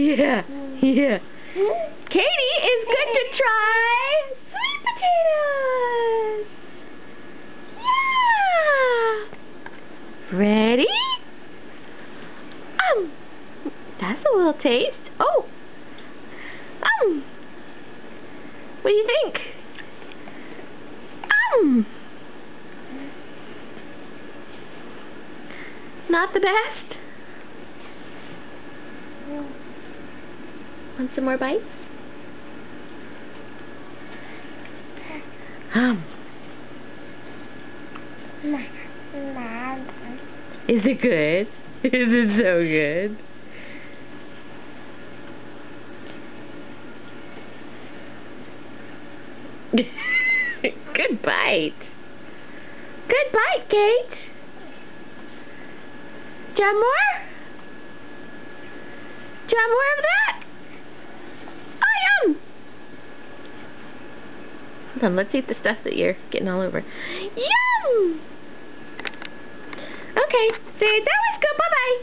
Yeah, yeah. Katie is good to try sweet potatoes. Yeah. Ready? That's a little taste. Oh. What do you think? Not the best? Want some more bites? Is it good? Is it so good? Good bite. Good bite, Kate. Do you want more? Do you want more of that? Oh, yum! Hold on, let's eat the stuff that you're getting all over. Yum! Okay, say that was good. Bye-bye.